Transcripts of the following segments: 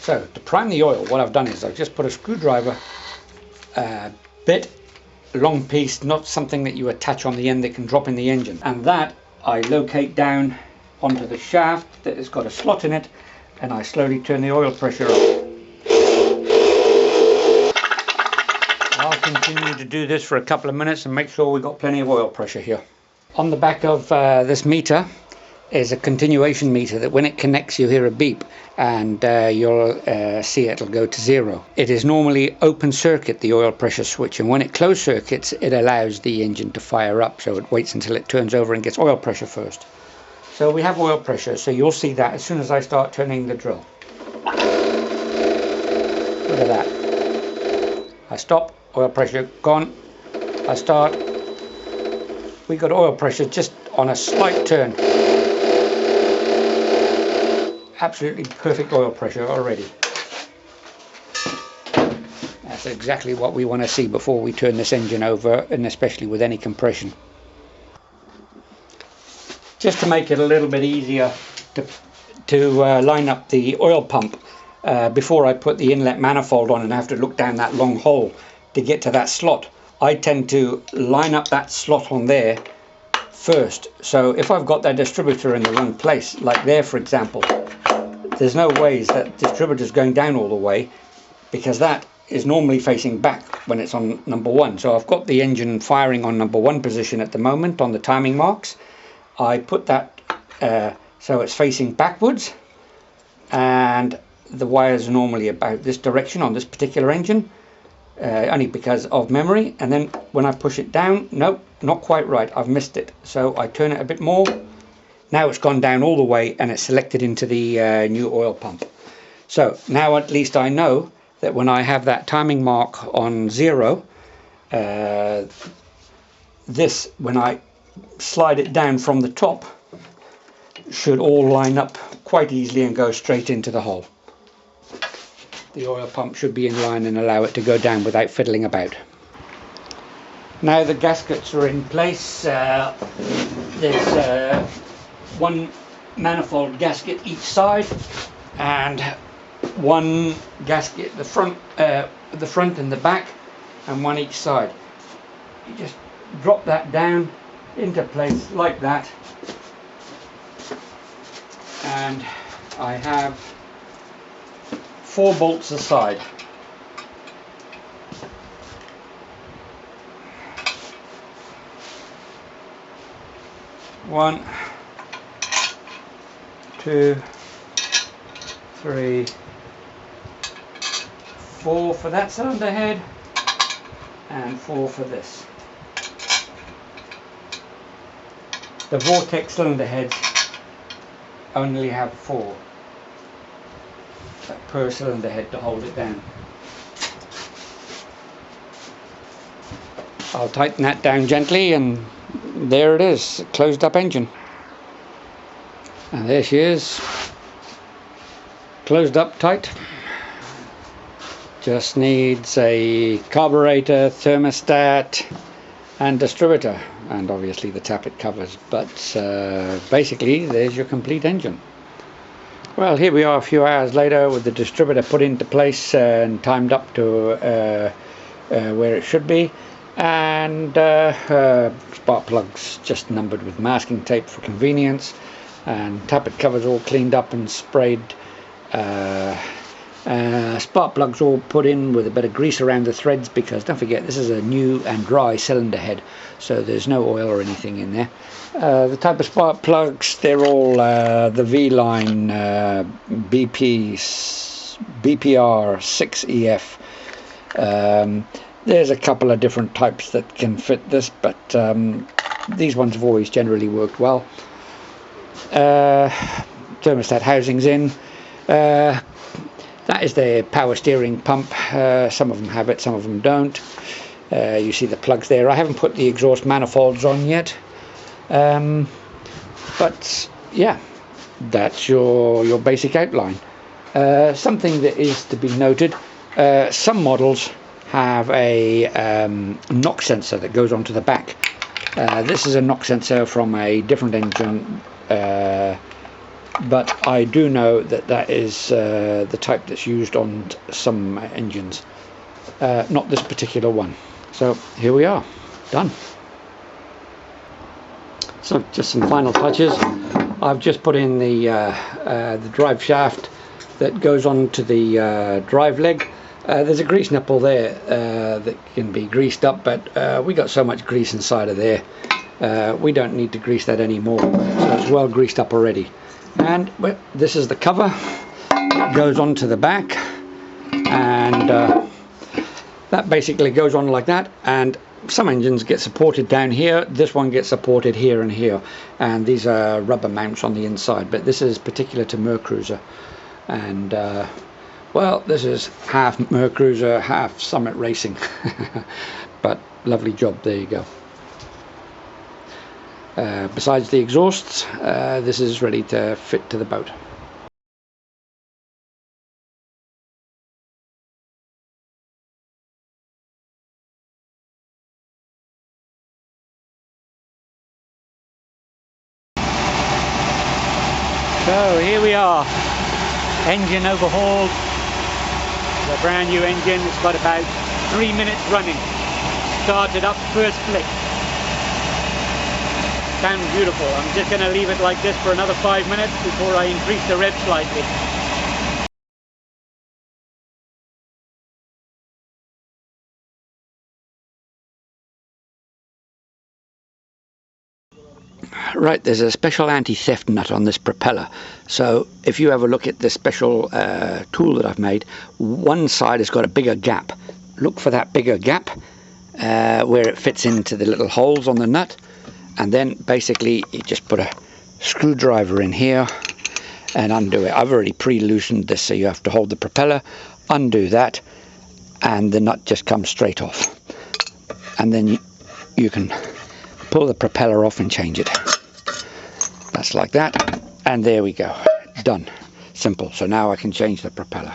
So to prime the oil, what I've done is I've just put a screwdriver bit, long piece, not something that you attach on the end that can drop in the engine, and that I locate down onto the shaft that has got a slot in it, and I slowly turn the oil pressure up. I'll continue to do this for a couple of minutes and make sure we've got plenty of oil pressure here. On the back of this meter is a continuation meter that when it connects you hear a beep, and you'll see it'll go to 0. It is normally open circuit, the oil pressure switch, and when it closed circuits it allows the engine to fire up, so it waits until it turns over and gets oil pressure first. So we have oil pressure, so you'll see that as soon as I start turning the drill. Look at that. I stop, oil pressure gone. I start, we got oil pressure just on a slight turn. Absolutely perfect oil pressure already. That's exactly what we want to see before we turn this engine over, and especially with any compression. Just to make it a little bit easier to line up the oil pump before I put the inlet manifold on and have to look down that long hole to get to that slot, I tend to line up that slot on there first. So if I've got that distributor in the wrong place, like there for example, there's no ways that distributor's going down all the way, because that is normally facing back when it's on number 1. So I've got the engine firing on number 1 position at the moment on the timing marks. I put that so it's facing backwards, and the wires are normally about this direction on this particular engine, only because of memory. And then when I push it down, nope, not quite right, I've missed it, so I turn it a bit more. Now it's gone down all the way and it's selected into the new oil pump. So now at least I know that when I have that timing mark on 0, this, when I slide it down from the top, should all line up quite easily and go straight into the hole. The oil pump should be in line and allow it to go down without fiddling about. Now the gaskets are in place. There's one manifold gasket each side and one gasket the front and the back, and one each side. You just drop that down into place like that, and I have 4 bolts aside. One, 2, 3, 4 for that cylinder head, and 4 for this. The Vortec cylinder heads only have 4 per cylinder head to hold it down. I'll tighten that down gently, and there it is, closed up engine. And there she is, closed up tight. Just needs a carburetor, thermostat and distributor, and obviously the tappet covers, but basically there's your complete engine. Well, here we are a few hours later with the distributor put into place and timed up to where it should be, and spark plugs just numbered with masking tape for convenience, and tappet covers all cleaned up and sprayed. Spark plugs all put in with a bit of grease around the threads, because don't forget this is a new and dry cylinder head, so there's no oil or anything in there. The type of spark plugs, they're all the V-line BPR 6EF. There's a couple of different types that can fit this, but these ones have always generally worked well. Thermostat housings in. That is the power steering pump. Some of them have it, some of them don't. You see the plugs there. I haven't put the exhaust manifolds on yet. But yeah, that's your basic outline. Something that is to be noted, some models have a knock sensor that goes onto the back. This is a knock sensor from a different engine but I do know that that is the type that's used on some engines, not this particular one. So here we are, done. So just some final touches. I've just put in the drive shaft that goes on to the drive leg. There's a grease nipple there that can be greased up, but we got so much grease inside of there, we don't need to grease that anymore. So it's well greased up already. And well, this is the cover. It goes onto the back, and that basically goes on like that. And some engines get supported down here, this one gets supported here and here, and these are rubber mounts on the inside, but this is particular to Mercruiser. And well, this is half Mercruiser, half Summit Racing. But lovely job, there you go. Besides the exhausts, this is ready to fit to the boat. So here we are, engine overhauled, the brand new engine. It's got about 3 minutes running. Started up first flick. Sounds beautiful. I'm just going to leave it like this for another 5 minutes before I increase the rev slightly. Right, there's a special anti-theft nut on this propeller. So if you have a look at this special tool that I've made, one side has got a bigger gap. Look for that bigger gap where it fits into the little holes on the nut, and then basically you just put a screwdriver in here and undo it. I've already pre-loosened this, so you have to hold the propeller, undo that, and the nut just comes straight off. And then you can pull the propeller off and change it. That's like that, and there we go, done. Simple. So now I can change the propeller.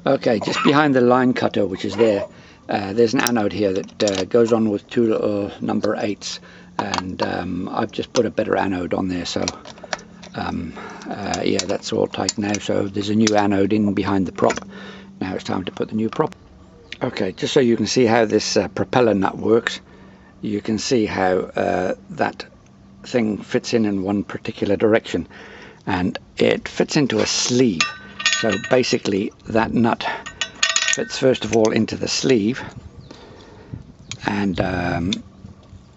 Okay, just behind the line cutter, which is there, there's an anode here that goes on with two little number 8s, and I've just put a better anode on there. So yeah, that's all tight now. So there's a new anode in behind the prop. Now it's time to put the new prop. Okay, just so you can see how this propeller nut works, you can see how that thing fits in one particular direction, and it fits into a sleeve. So basically that nut fits first of all into the sleeve, and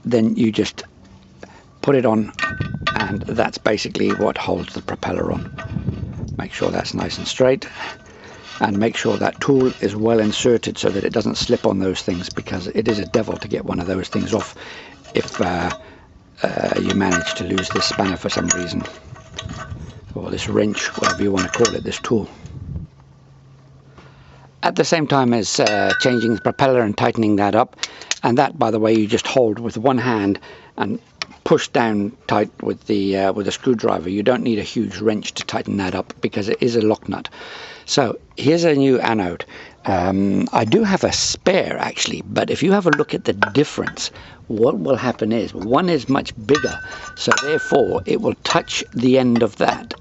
then you just put it on, and that's basically what holds the propeller on. Make sure that's nice and straight, and make sure that tool is well inserted so that it doesn't slip on those things, because it is a devil to get one of those things off if you manage to lose this spanner for some reason, or this wrench, whatever you want to call it, this tool. At the same time as changing the propeller and tightening that up, and that, by the way, you just hold with one hand and push down tight with a screwdriver. You don't need a huge wrench to tighten that up because it is a lock nut. So here's a new anode. I do have a spare actually, but if you have a look at the difference, what will happen is one is much bigger, so therefore it will touch the end of that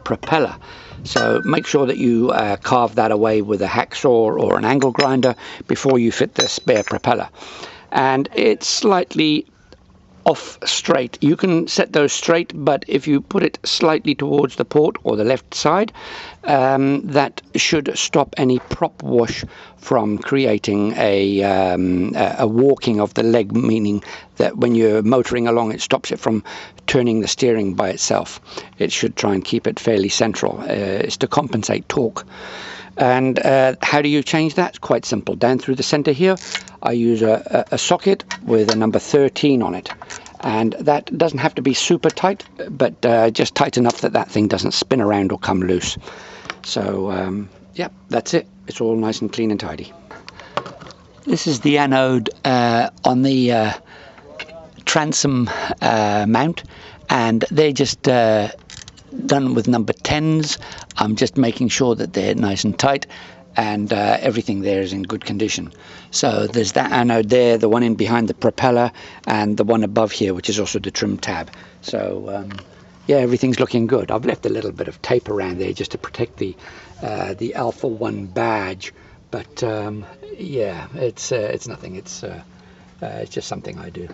propeller. So make sure that you carve that away with a hacksaw or an angle grinder before you fit the spare propeller. And it's slightly off straight. You can set those straight, but if you put it slightly towards the port or the left side, that should stop any prop wash from creating a walking of the leg, meaning that when you're motoring along it stops it from turning the steering by itself. It should try and keep it fairly central. It's to compensate torque. And how do you change that? It's quite simple. Down through the center here, I use a socket with a number 13 on it, and that doesn't have to be super tight, but just tight enough that that thing doesn't spin around or come loose. So yeah, that's it. It's all nice and clean and tidy. This is the anode on the transom mount, and they just done with number 10s. I'm just making sure that they're nice and tight, and everything there is in good condition. So there's that anode there, the one in behind the propeller, and the one above here, which is also the trim tab. So yeah, everything's looking good. I've left a little bit of tape around there just to protect the Alpha 1 badge, but yeah, it's nothing. It's just something I do.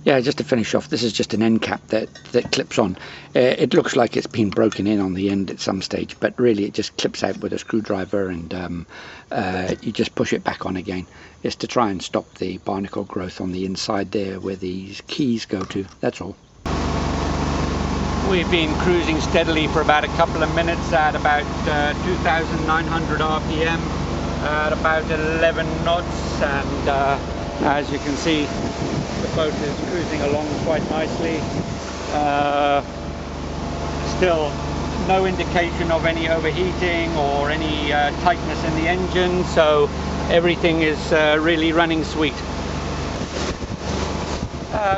Yeah, just to finish off, this is just an end cap that clips on. It looks like it's been broken in on the end at some stage, but really it just clips out with a screwdriver, and you just push it back on again. It's to try and stop the barnacle growth on the inside there where these keys go to, that's all. We've been cruising steadily for about a couple of minutes at about 2,900 RPM, at about 11 knots, and as you can see, the boat is cruising along quite nicely. Still no indication of any overheating or any tightness in the engine, so everything is really running sweet.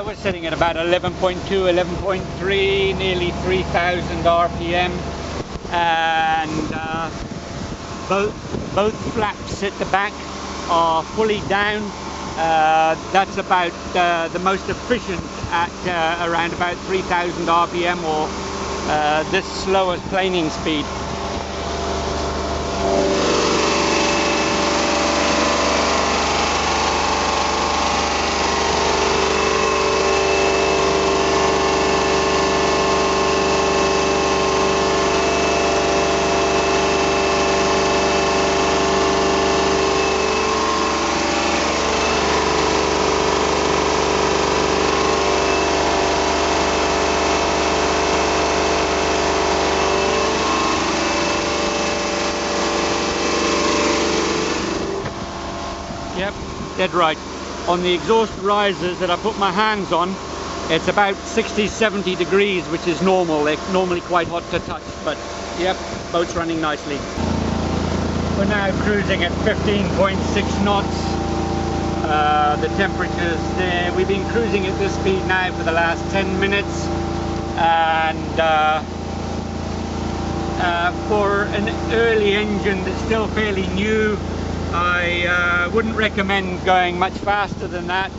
We're sitting at about 11.2, 11.3, nearly 3,000 RPM, and both flaps at the back are fully down. That's about the most efficient at around about 3,000 RPM, or this slowest planing speed. Yep, dead right. On the exhaust risers that I put my hands on, it's about 60-70 degrees, which is normal. They're normally quite hot to touch, but yep, boat's running nicely. We're now cruising at 15.6 knots. The temperature's there. We've been cruising at this speed now for the last 10 minutes, and for an early engine that's still fairly new, I wouldn't recommend going much faster than that,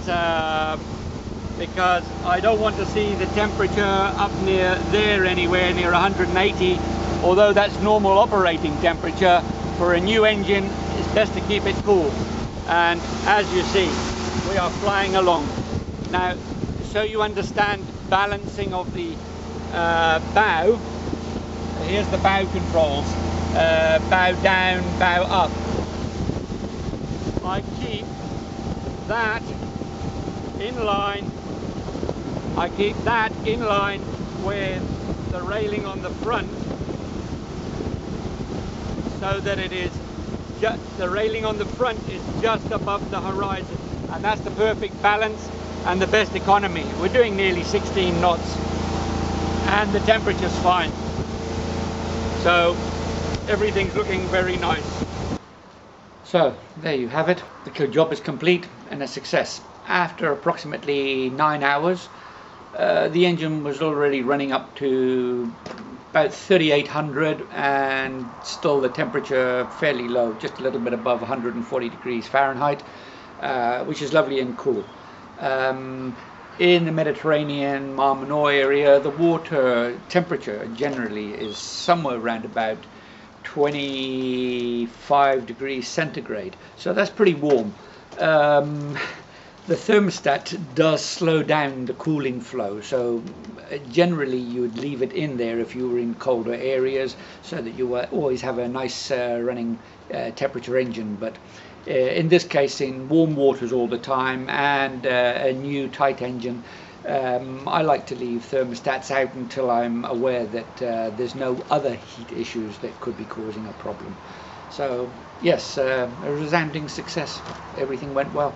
because I don't want to see the temperature up near there, anywhere near 180, although that's normal operating temperature. For a new engine, it's best to keep it cool. And as you see, we are flying along. Now, so you understand balancing of the bow, here's the bow controls, bow down, bow up. I keep that in line. I keep that in line with the railing on the front, so that it is just, the railing on the front is just above the horizon, and that's the perfect balance and the best economy. We're doing nearly 16 knots and the temperature's fine, so everything's looking very nice. So there you have it. The job is complete and a success. After approximately 9 hours, the engine was already running up to about 3,800, and still the temperature fairly low, just a little bit above 140 degrees Fahrenheit, which is lovely and cool. In the Mediterranean, Mar Menor area, the water temperature generally is somewhere around about 25 degrees centigrade, so that's pretty warm. The thermostat does slow down the cooling flow, so generally you would leave it in there if you were in colder areas, so that you always have a nice running temperature engine. But in this case, in warm waters all the time and a new tight engine, I like to leave thermostats out until I'm aware that there's no other heat issues that could be causing a problem. So yes, a resounding success. Everything went well.